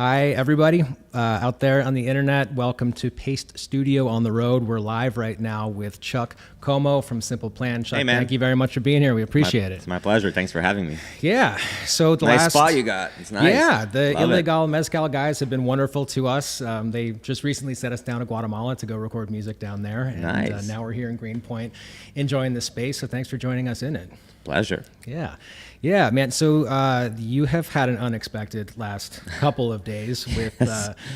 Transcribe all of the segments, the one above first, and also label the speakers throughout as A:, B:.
A: Hi, everybody out there on the internet. Welcome to Paste Studio on the Road. We're live right now with Chuck Como from Simple Plan. Chuck,
B: hey, man.
A: Thank you very much for being here. We appreciate it.
B: It's my pleasure. Thanks for having me.
A: Yeah. So the
B: nice spot you got. It's nice.
A: Yeah, the
B: Love
A: Ilegal Mezcal guys have been wonderful to us. They just recently set us down to Guatemala to go record music down there. And
B: nice.
A: Now we're here in Greenpoint enjoying the space. So thanks for joining us in it.
B: Pleasure.
A: Yeah. Yeah, man. So you have had an unexpected last couple of days with.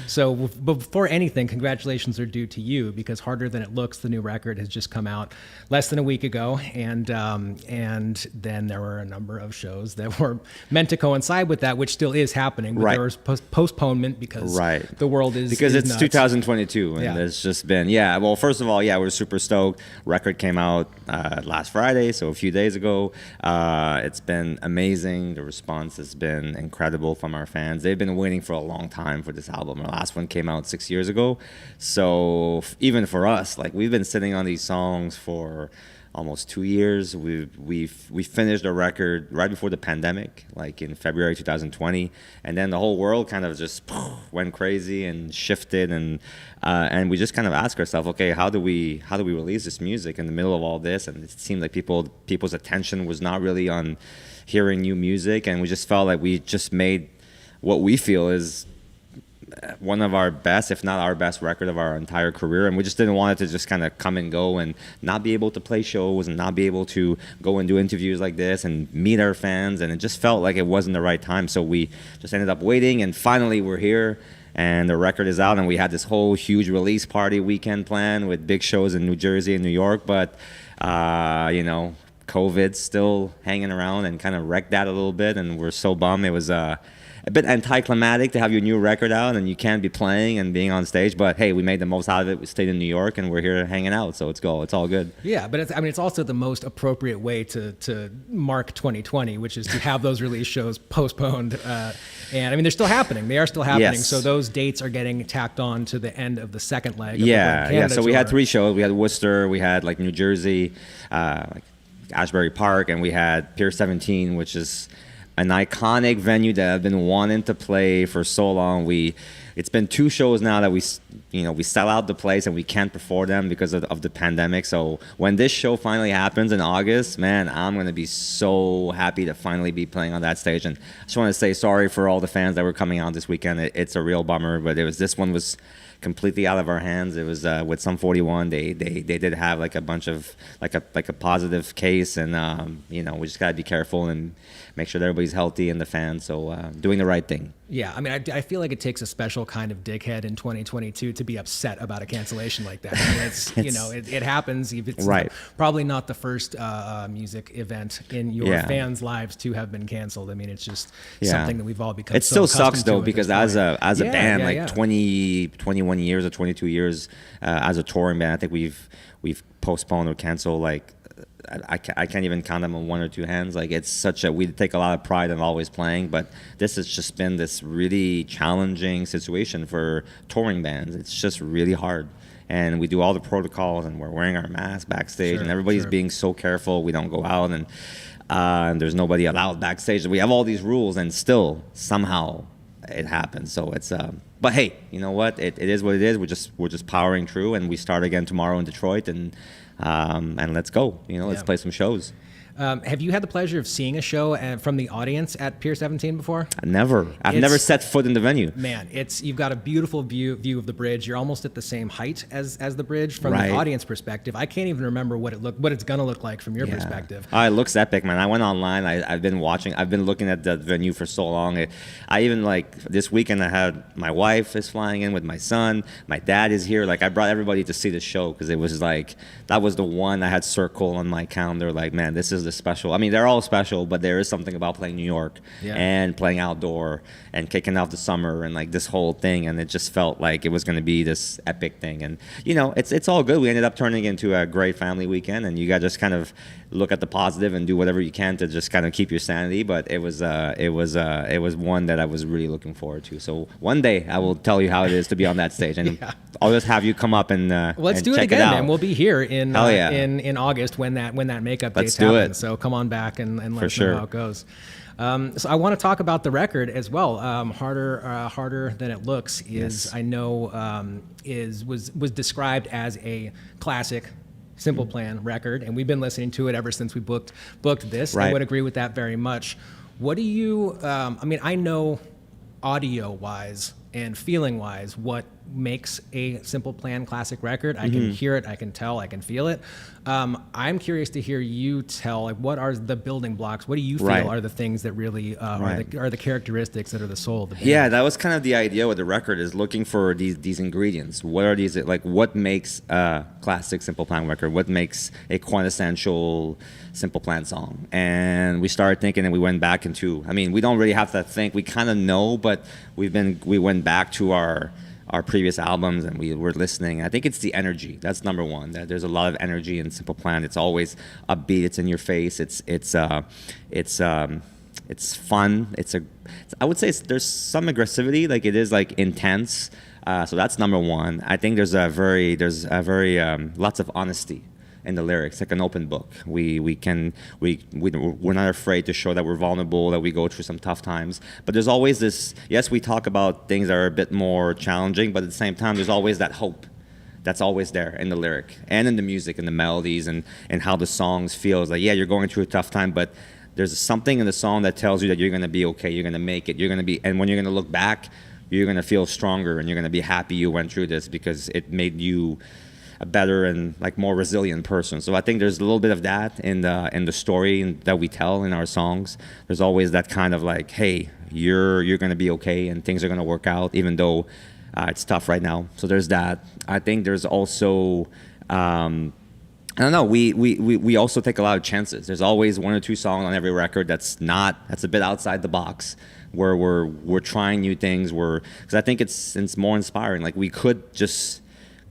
A: So before anything, congratulations are due to you because Harder Than It Looks, the new record, has just come out less than a week ago, and then there were a number of shows that were meant to coincide with that, which still is happening, but
B: right.
A: there was postponement because the world is
B: because it's
A: nuts.
B: 2022 and it's just been Well, first of all, we're super stoked. Record came out last Friday, so a few days ago. It's been amazing. The response has been incredible from our fans. They've been waiting for a long time for this album. Our last one came out 6 years ago. So even for us, like we've been sitting on these songs for almost 2 years. We finished a record right before the pandemic, like in February 2020, and then the whole world kind of just went crazy and shifted, and we just kind of asked ourselves, okay, how do we release this music in the middle of all this? And it seemed like people's attention was not really on hearing new music, and we just felt like we just made what we feel is one of our best, if not our best record of our entire career, and we just didn't want it to just kind of come and go and not be able to play shows and not be able to go and do interviews like this and meet our fans, and it just felt like it wasn't the right time. So we just ended up waiting, and finally we're here and the record is out, and we had this whole huge release party weekend planned with big shows in New Jersey and New York, but COVID's still hanging around and kind of wrecked that a little bit, and we're so bummed. It was a bit anticlimactic to have your new record out and you can't be playing and being on stage, but hey, we made the most out of it. We stayed in New York and we're here hanging out, so it's all good. Yeah,
A: but it's also the most appropriate way to mark 2020, which is to have those release shows postponed. And they're still happening. They are still happening.
B: Yes.
A: So those dates are getting tacked on to the end of the second leg. Of
B: the So we had 3 shows. We had Worcester, we had like New Jersey, like Ashbury Park, and we had Pier 17, which is an iconic venue that I've been wanting to play for so long. It's been 2 shows now that we sell out the place and we can't perform them because of the pandemic. So when this show finally happens in August, man, I'm going to be so happy to finally be playing on that stage. And I just want to say sorry for all the fans that were coming out this weekend. It's a real bummer, but this one was completely out of our hands. It was with Sum 41. They did have like a bunch of like a positive case, and we just gotta be careful and make sure that everybody's healthy and the fans. So doing the right thing.
A: Yeah, I feel like it takes a special kind of dickhead in 2022 to be upset about a cancellation like that. It happens. It's probably not the first music event in your fans' lives to have been canceled. It's just something that we've all become.
B: It still sucks though, because as a band, 21 years or 22 years as a touring band, I think we've postponed or canceled like I can't even count them on 1 or 2 hands. Like we take a lot of pride in always playing, but this has just been this really challenging situation for touring bands. It's just really hard, and we do all the protocols, and we're wearing our masks backstage, and everybody's being so careful. We don't go out, and there's nobody allowed backstage. We have all these rules, and still somehow it happens. So it's but hey, you know what? It is what it is. We're just powering through, and we start again tomorrow in Detroit, and let's go. Let's play some shows.
A: Have you had the pleasure of seeing a show from the audience at Pier 17 before?
B: Never. I've never set foot in the venue.
A: Man, you've got a beautiful view of the bridge. You're almost at the same height as the bridge from the audience perspective. I can't even remember what it's gonna look like from your perspective.
B: It looks epic, man. I went online. I've been watching. I've been looking at the venue for so long. I even this weekend I had my wife is flying in with my son. My dad is here. Like I brought everybody to see the show because it was like that was the one I had circled on my calendar. Like, man, this is the special. They're all special, but there is something about playing New York and playing outdoor and kicking off the summer and like this whole thing, and it just felt like it was going to be this epic thing. And it's all good. We ended up turning into a great family weekend, and you got to just kind of look at the positive and do whatever you can to just kind of keep your sanity. But it was one that I was really looking forward to. So one day I will tell you how it is to be on that stage, and I'll just have you come up and
A: let's
B: and
A: do it
B: check
A: again,
B: it out.
A: man. We'll be here in August when that makeup date's happen. So come on back and let us know how it goes. So I want to talk about the record as well. Harder Than It Looks is,
B: Yes.
A: I know, was described as a classic Simple Plan record, and we've been listening to it ever since we booked this. I
B: Right.
A: would agree with that very much. What do you? I mean, I know audio-wise and feeling-wise what makes a Simple Plan classic record. I can hear it, I can tell, I can feel it. I'm curious to hear you tell, like, what are the building blocks? What do you feel
B: Right.
A: are the things that really are the characteristics that are the soul of the band?
B: Yeah, that was kind of the idea with the record, is looking for these ingredients. What are these, like, what makes a classic Simple Plan record? What makes a quintessential Simple Plan song? And we started thinking, and we went back into, I mean, we don't really have to think, we kind of know, but we went back to our previous albums, and we were listening. I think it's the energy. That's number one. That there's a lot of energy in Simple Plan. It's always upbeat. It's in your face. It's fun. I would say there's some aggressivity. Like, it is like intense. So that's number one. I think there's a very lots of honesty in the lyrics, like an open book. We're not afraid to show that we're vulnerable, that we go through some tough times. But there's always this, yes, we talk about things that are a bit more challenging, but at the same time, there's always that hope that's always there in the lyric and in the music and the melodies and how the songs feel. It's like, yeah, you're going through a tough time, but there's something in the song that tells you that you're going to be okay, you're going to make it, and when you're going to look back, you're going to feel stronger, and you're going to be happy you went through this because it made you a better and like more resilient person. So I think there's a little bit of that in the story that we tell in our songs. There's always that kind of like, hey, you're going to be okay, and things are going to work out, even though it's tough right now. So there's that. I think there's also I don't know. We also take a lot of chances. There's always one or two songs on every record that's a bit outside the box, where we're trying new things. Because I think it's more inspiring. Like, we could just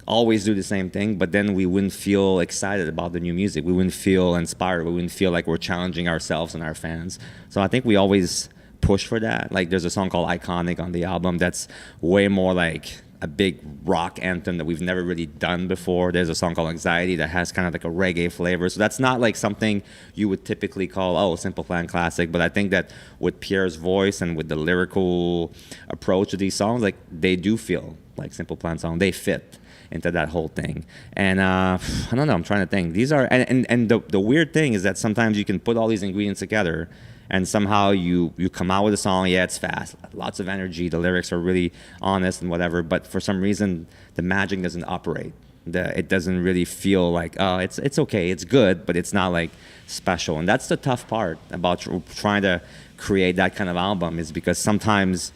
B: always do the same thing, but then we wouldn't feel excited about the new music. We wouldn't feel inspired. We wouldn't feel like we're challenging ourselves and our fans. So I think we always push for that. Like, there's a song called Iconic on the album that's way more like a big rock anthem that we've never really done before. There's a song called Anxiety that has kind of like a reggae flavor. So that's not like something you would typically call, Simple Plan classic. But I think that with Pierre's voice and with the lyrical approach to these songs, like, they do feel like Simple Plan songs. They fit into that whole thing. And I don't know, I'm trying to think. These are, and the weird thing is that sometimes you can put all these ingredients together, and somehow you come out with a song, yeah, it's fast, lots of energy, the lyrics are really honest and whatever, but for some reason, the magic doesn't operate. It doesn't really feel like, it's okay, it's good, but it's not like special. And that's the tough part about trying to create that kind of album, is because sometimes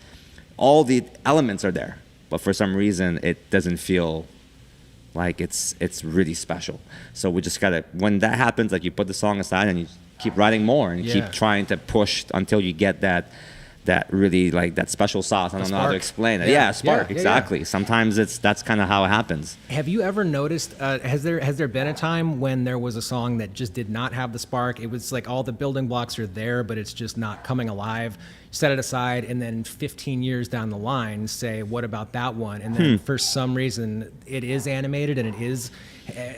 B: all the elements are there, but for some reason, it doesn't feel like it's really special. So we just gotta, when that happens, like, you put the song aside and you keep writing more and keep trying to push until you get that really, like, that special sauce. I don't know how to explain it. Yeah, spark, exactly. Sometimes that's kind of how it happens.
A: Have you ever noticed, has there been a time when there was a song that just did not have the spark? It was like all the building blocks are there, but it's just not coming alive. Set it aside, and then 15 years down the line, say, what about that one? And then for some reason, it is animated, and it is,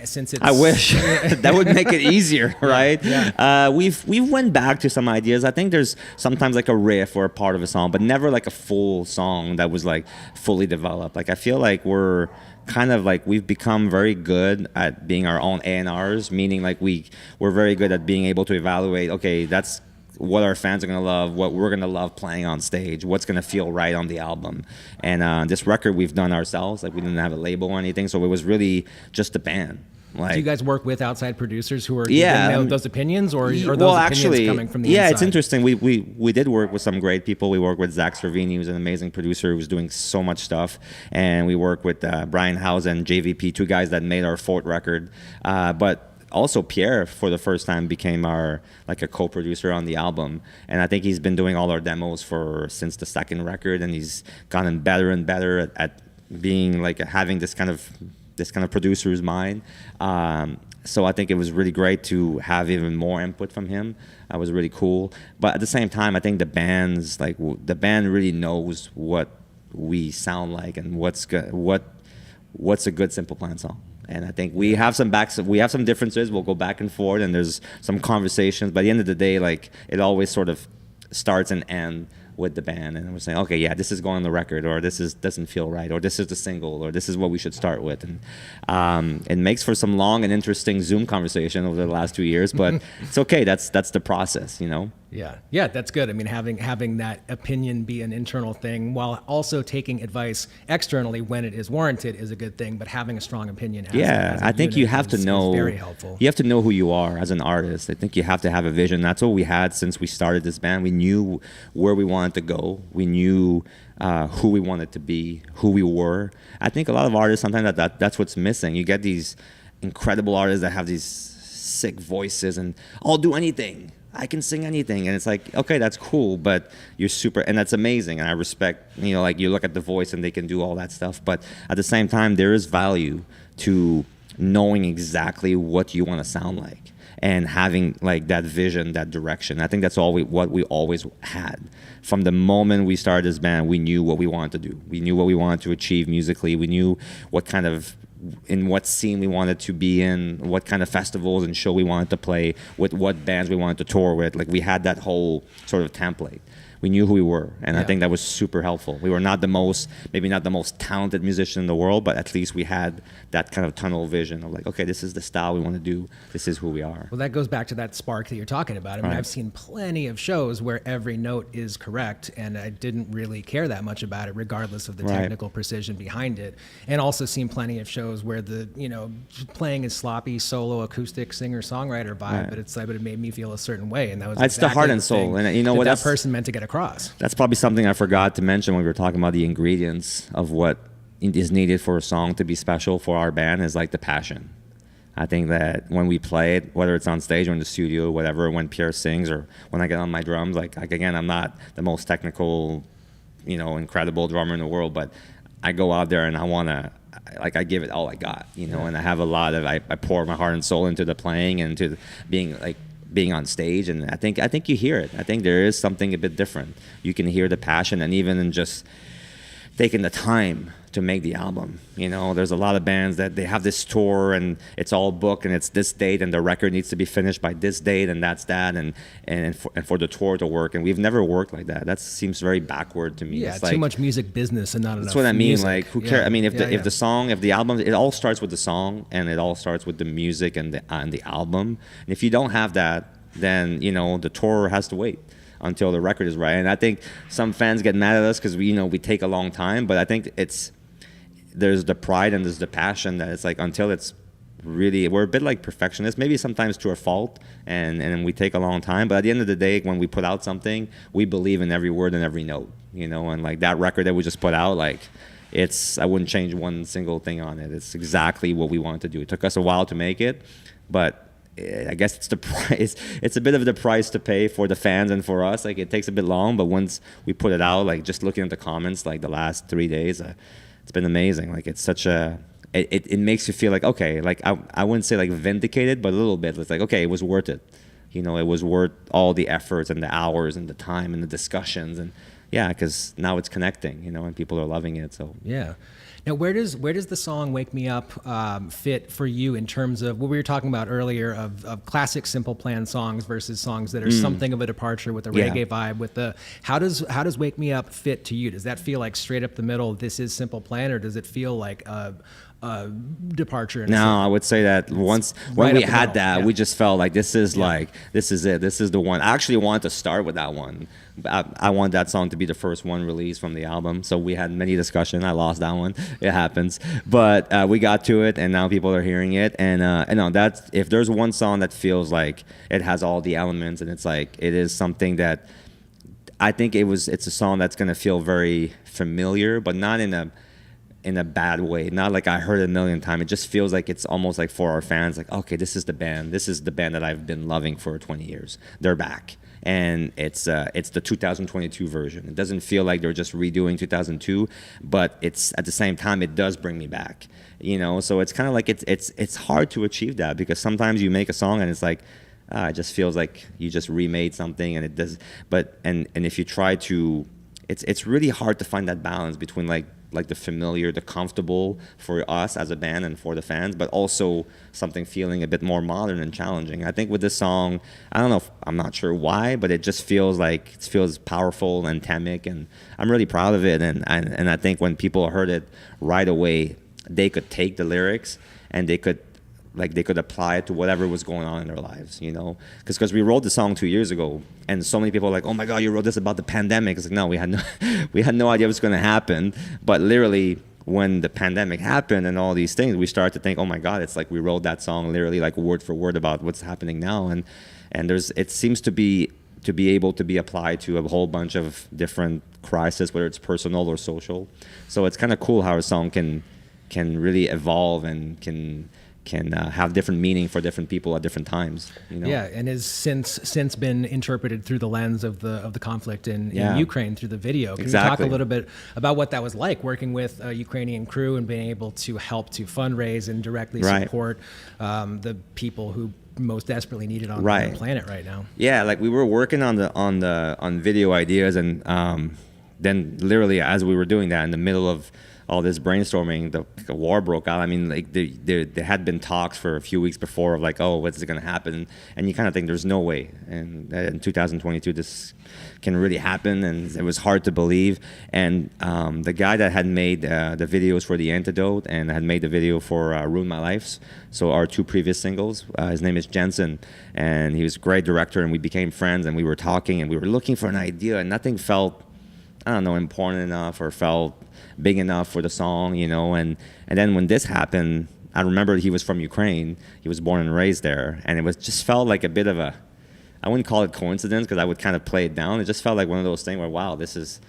A: since it's...
B: I wish. That would make it easier, right? Yeah. We've went back to some ideas. I think there's sometimes like a riff or a part of a song, but never like a full song that was like fully developed. Like, I feel like we're kind of like, we've become very good at being our own A&Rs, meaning like we're very good at being able to evaluate, okay, that's what our fans are going to love, what we're going to love playing on stage, what's going to feel right on the album. And this record we've done ourselves. Like, we didn't have a label or anything, so it was really just the band. Like,
A: do you guys work with outside producers who are giving those opinions, or are those opinions coming from the inside?
B: It's interesting. We did work with some great people. We worked with Zach Cervini, who's an amazing producer who's doing so much stuff. And we worked with Brian House and JVP, two guys that made our fourth record. But also Pier, for the first time, became our like a co-producer on the album, and I think he's been doing all our demos since the second record, and he's gotten better and better at being like having this kind of producer's mind. So I think it was really great to have even more input from him. That was really cool. But at the same time, I think the band really knows what we sound like and what's a good Simple Plan song. And I think we have some differences. We'll go back and forth, and there's some conversations. But at the end of the day, like, it always sort of starts and end with the band, and we're saying, okay, yeah, this is going on the record, or doesn't feel right, or this is the single, or this is what we should start with. And it makes for some long and interesting Zoom conversation over the last 2 years, but it's okay. That's the process, you know.
A: Yeah, that's good. I mean, having that opinion be an internal thing while also taking advice externally when it is warranted is a good thing. But having a strong opinion, as a
B: I think you have to know.
A: is very helpful.
B: You have to know who you are as an artist. I think you have to have a vision. That's what we had since we started this band. We knew where we wanted to go. We knew who we wanted to be, who we were. I think a lot of artists sometimes that's what's missing. You get these incredible artists that have these sick voices and I'll do anything. I can sing anything, and it's like, okay, that's cool, but you're super, and that's amazing, and I respect, you know, like you look at the voice and they can do all that stuff, but at the same time, there is value to knowing exactly what you want to sound like and having like that vision, that direction. I think that's what we always had. From the moment we started this band, we knew what we wanted to do. We knew what we wanted to achieve musically. We knew in what scene we wanted to be in, what kind of festivals and show we wanted to play, with what bands we wanted to tour with. Like we had that whole sort of template. We knew who we were, and I think that was super helpful. We were maybe not the most talented musician in the world, but at least we had that kind of tunnel vision of like, okay, this is the style we want to do. This is who we are.
A: Well, that goes back to that spark that you're talking about. I mean, I've seen plenty of shows where every note is correct, and I didn't really care that much about it, regardless of the technical precision behind it. And also seen plenty of shows where playing is sloppy, solo, acoustic, singer-songwriter vibe, but it made me feel a certain way, and that was
B: it's the heart and soul, and you know what
A: that person meant to get across.
B: That's probably something I forgot to mention when we were talking about the ingredients of what is needed for a song to be special for our band is like the passion. I think that when we play it, whether it's on stage or in the studio or whatever, when Pier sings or when I get on my drums, like again, I'm not the most technical, incredible drummer in the world, but I go out there and I give it all I got, and I have I pour my heart and soul into the playing and to being on stage, and I think you hear it. I think there is something a bit different. You can hear the passion, and even in just taking the time to make the album. There's a lot of bands that they have this tour and it's all booked and it's this date and the record needs to be finished by this date and that's that and for the tour to work, and we've never worked like that. That seems very backward to me.
A: Yeah,
B: it's
A: too much music business and not enough.
B: That's what I mean.
A: Music.
B: Like, who cares? I mean, if the album, it all starts with the song and it all starts with the music and the album. And if you don't have that, then the tour has to wait until the record is right. And I think some fans get mad at us because we take a long time, but I think there's the pride and there's the passion that it's like until it's really, we're a bit like perfectionists, maybe sometimes to a fault, and we take a long time, but at the end of the day, when we put out something, we believe in every word and every note, and like that record that we just put out, like I wouldn't change one single thing on it. It's exactly what we wanted to do. It took us a while to make it, but I guess it's the price. It's a bit of the price to pay for the fans and for us. Like, it takes a bit long, but once we put it out, like just looking at the comments, like the last 3 days, it's been amazing. Like, it's such it makes you feel like, okay, like I wouldn't say like vindicated, but a little bit. It's like, okay, it was worth it. It was worth all the efforts and the hours and the time and the discussions, and because now it's connecting, and people are loving it. So
A: yeah. Now, where does the song "Wake Me Up" fit for you in terms of what we were talking about earlier of classic Simple Plan songs versus songs that are something of a departure with a reggae vibe? How does "Wake Me Up" fit to you? Does that feel like straight up the middle? This is Simple Plan, or does it feel like a departure?
B: No, I would say that when we had that, we just felt like this is it. This is the one. I actually wanted to start with that one. I want that song to be the first one released from the album. So we had many discussions. I lost that one. It happens. But we got to it, and now people are hearing it. And that's, if there's one song that feels like it has all the elements, and it's like it is something that I think it's a song that's going to feel very familiar, but not in a bad way. Not like I heard it a million times. It just feels like it's almost like for our fans, like, okay, this is the band that I've been loving for 20 years. They're back. And it's the 2022 version. It doesn't feel like they're just redoing 2002, but it's at the same time it does bring me back. So it's kind of like it's hard to achieve that, because sometimes you make a song and it's like it just feels like you just remade something, and if you try to, it's really hard to find that balance between like like the familiar, the comfortable for us as a band and for the fans, but also something feeling a bit more modern and challenging. I think with this song, I don't know, I'm not sure why, but it just feels like it feels powerful and anthemic, and I'm really proud of it. And I think when people heard it right away, they could take the lyrics and they could apply it to whatever was going on in their lives, you know? Because we wrote the song 2 years ago, and so many people are like, oh my God, you wrote this about the pandemic. It's like, no, we had no idea what's going to happen. But literally, when the pandemic happened and all these things, we started to think, oh my God, it's like we wrote that song literally like word for word about what's happening now. And it seems to be able to be applied to a whole bunch of different crises, whether it's personal or social. So it's kind of cool how a song can really evolve and can have different meaning for different people at different times, you know?
A: Yeah, and has since been interpreted through the lens of the conflict in Ukraine through the video. Can you talk a little bit about what that was like, working with a Ukrainian crew and being able to help to fundraise and directly support the people who most desperately need it on the planet right now? Yeah,
B: like we were working on video ideas, and then literally as we were doing that, in the middle of all this brainstorming, the war broke out. I mean, like there had been talks for a few weeks before of like, oh, what's going to happen? And you kind of think there's no way. And in 2022, this can really happen, and it was hard to believe. And the guy that had made the videos for The Antidote and had made the video for Ruin My Life, so our two previous singles, his name is Jensen, and he was a great director, and we became friends, and we were talking, and we were looking for an idea, and nothing felt, I don't know, important enough or felt big enough for the song, you know. And then when this happened, I remember he was from Ukraine. He was born and raised there, and it was just felt like a bit of a, I wouldn't call it coincidence because I would kind of play it down. It just felt like one of those things where, wow, it's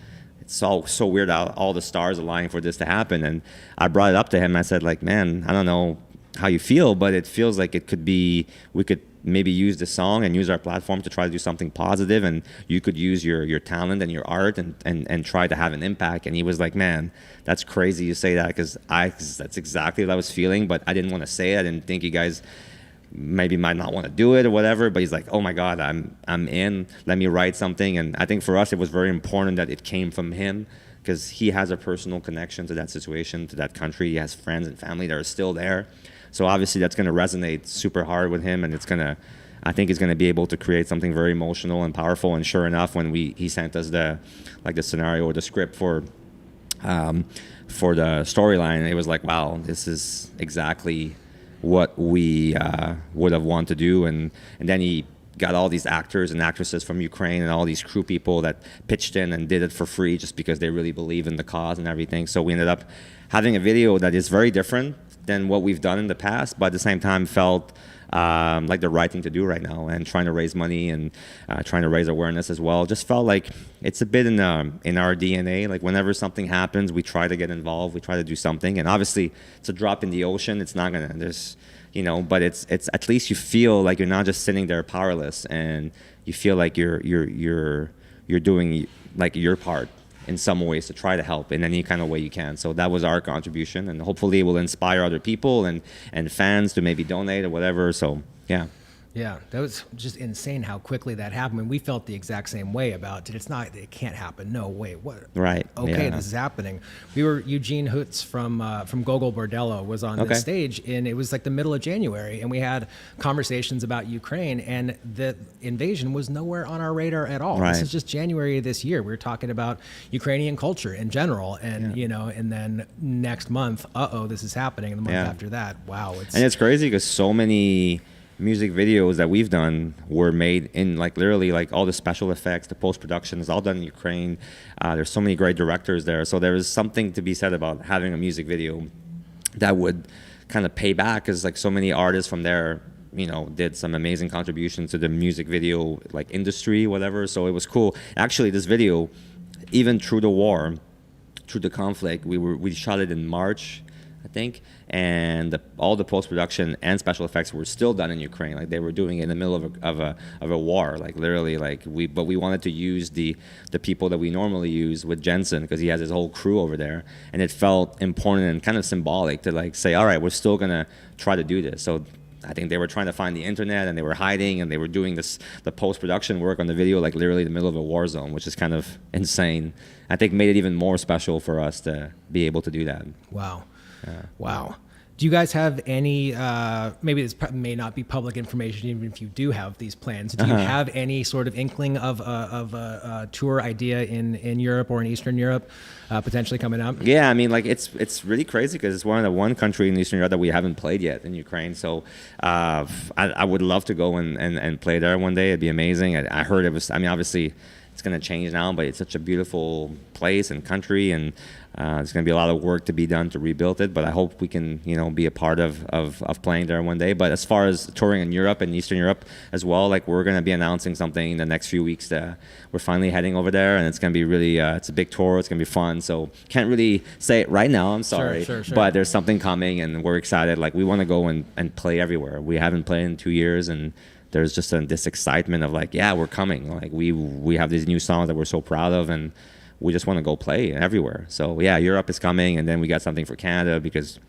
B: so weird how all the stars aligning for this to happen. And I brought it up to him. I said, like, man, I don't know how you feel, but it feels like it could be, we could maybe use the song and use our platform to try to do something positive, and you could use your talent and your art and try to have an impact. And he was like, man, that's crazy you say that, because that's exactly what I was feeling, but I didn't want to say it. I didn't think you guys maybe might not want to do it or whatever, but he's like, oh my God, I'm in, let me write something. And I think for us it was very important that it came from him, because he has a personal connection to that situation, to that country. He has friends and family that are still there. So obviously that's going to resonate super hard with him, and I think he's going to be able to create something very emotional and powerful. And sure enough, when he sent us the scenario or the script for the storyline, it was like, wow, this is exactly what we would have wanted to do. And then he got all these actors and actresses from Ukraine and all these crew people that pitched in and did it for free just because they really believe in the cause and everything. So we ended up having a video that is very different than what we've done in the past, but at the same time felt like the right thing to do right now, and trying to raise money and trying to raise awareness as well. Just felt like it's a bit in our DNA. Like whenever something happens, we try to get involved, we try to do something. And obviously it's a drop in the ocean. It's not gonna, there's, you know, but it's at least you feel like you're not just sitting there powerless, and you feel like you're doing like your part in some ways to try to help in any kind of way you can. So that was our contribution, and hopefully it will inspire other people and fans to maybe donate or whatever. So yeah.
A: Yeah, that was just insane how quickly that happened. I mean, we felt the exact same way about it. It can't happen. No, wait, what?
B: Right.
A: Okay,
B: yeah.
A: This is happening. Eugene Hoots from Gogol Bordello was on the stage, and it was like the middle of January, and we had conversations about Ukraine, and the invasion was nowhere on our radar at all.
B: Right.
A: This is just January of this year. We were talking about Ukrainian culture in general, and you know, and then next month, this is happening. And the month after that, wow.
B: And it's crazy because so many music videos that we've done were made in like literally like all the special effects, the post-production is all done in Ukraine. There's so many great directors there. So there is something to be said about having a music video that would kind of pay back, because like so many artists from there, you know, did some amazing contributions to the music video like industry, whatever. So it was cool. Actually, this video, even through the war, through the conflict, we shot it in March, I think, and all the post-production and special effects were still done in Ukraine. Like they were doing it in the middle of a war, like literally. But we wanted to use the people that we normally use with Jensen, because he has his whole crew over there, and it felt important and kind of symbolic to like say, all right, we're still gonna try to do this. So I think they were trying to find the internet, and they were hiding, and they were doing the post-production work on the video like literally in the middle of a war zone, which is kind of insane. I think made it even more special for us to be able to do that.
A: Wow. Wow. Do you guys have any, maybe this may not be public information, even if you do have these plans, do you have any sort of inkling of a tour idea in Europe or in Eastern Europe potentially coming up?
B: Yeah, I mean, like it's really crazy because it's one country in Eastern Europe that we haven't played yet, in Ukraine. So I would love to go and play there one day. It'd be amazing. I heard it was, I mean, obviously it's going to change now, but it's such a beautiful place and country, and there's going to be a lot of work to be done to rebuild it. But I hope we can, be a part of playing there one day. But as far as touring in Europe and Eastern Europe as well, like we're going to be announcing something in the next few weeks that we're finally heading over there, and it's going to be really, it's a big tour. It's going to be fun. So can't really say it right now. I'm sorry,
A: Sure.
B: but there's something coming, and we're excited. Like we want to go and play everywhere. We haven't played in 2 years, and there's just this excitement of like, yeah, we're coming. Like we have these new songs that we're so proud of, and we just want to go play everywhere. So yeah, Europe is coming, and then we got something for Canada because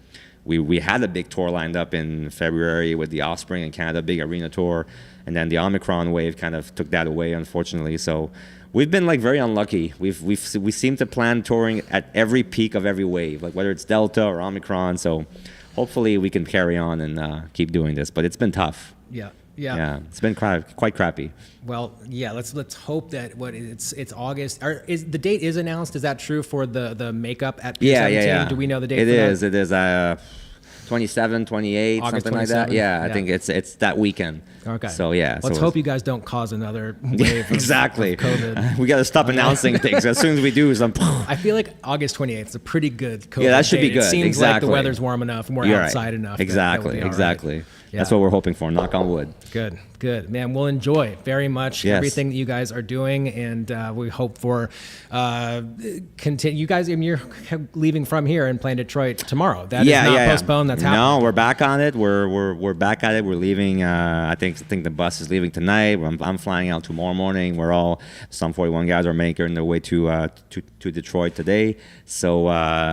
B: we had a big tour lined up in February with the Offspring in Canada, big arena tour, and then the Omicron wave kind of took that away, unfortunately. So we've been like very unlucky. We seem to plan touring at every peak of every wave, like whether it's Delta or Omicron. So hopefully we can carry on and keep doing this, but it's been tough. Yeah, it's been quite crappy.
A: Well, yeah, let's hope that it's August. Is the date is announced? Is that true for the makeup at Pier 17?
B: Yeah.
A: Do we know the date?
B: It is. 27, 28,
A: August
B: something like that. Yeah, I think it's that weekend.
A: Okay.
B: So yeah.
A: Let's hope you guys don't cause another wave
B: exactly.
A: of COVID.
B: We got to stop announcing things. As soon as we do,
A: I feel like August 28th is a pretty good COVID
B: that should
A: date.
B: be good.
A: It seems
B: exactly.
A: like the weather's warm enough and we're
B: You're
A: outside
B: right.
A: enough.
B: Exactly.
A: Right. Yeah.
B: That's what we're hoping for. Knock on wood.
A: Good, man. We'll enjoy very much everything that you guys are doing, and we hope for continue. You guys, you're leaving from here and playing Detroit tomorrow. That is not postponed. That's happening.
B: No, we're back on it. We're back at it. We're leaving. I think the bus is leaving tonight. I'm flying out tomorrow morning. We're all some 41 guys are making their way to Detroit today. So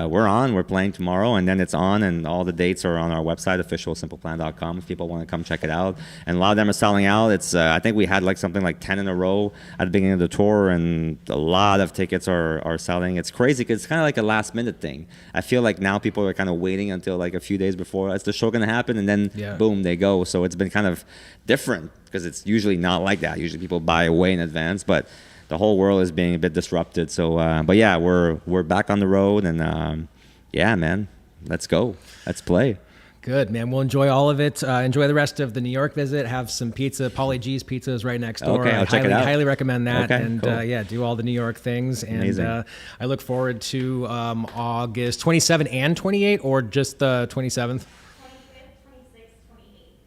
B: we're on. We're playing tomorrow, and then it's on, and all the dates are on our website, officialsimpleplan.com. If people want to come check it out, and a lot of them are selling out. It's I think we had like something like 10 in a row at the beginning of the tour, and a lot of tickets are selling. It's crazy because it's kind of like a last minute thing. I feel like now people are kind of waiting until like a few days before is the show going to happen, and then boom, they go. So it's been kind of different because it's usually not like that. Usually people buy way in advance, but the whole world is being a bit disrupted. So but yeah, we're back on the road, and yeah, man, let's go. Let's play.
A: Good, man. We'll enjoy all of it. Enjoy the rest of the New York visit. Have some pizza. Pauly G's Pizza is right next door.
B: Okay, I'll check it out.
A: Highly recommend that.
B: Okay,
A: and
B: cool.
A: yeah, do all the New York things.
B: Amazing.
A: And I look forward to August 27 and 28, or just the 27th?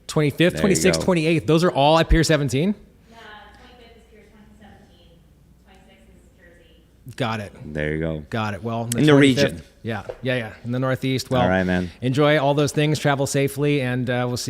A: 25th, 26th, 28th. Those are all at Pier 17?
C: 25th is Pier 2017. 26th is Jersey.
A: Got it.
B: There you go.
A: Got it. Well,
B: in the region.
A: Yeah. In the Northeast. Well,
B: all right, man.
A: Enjoy all those things. Travel safely, and we'll see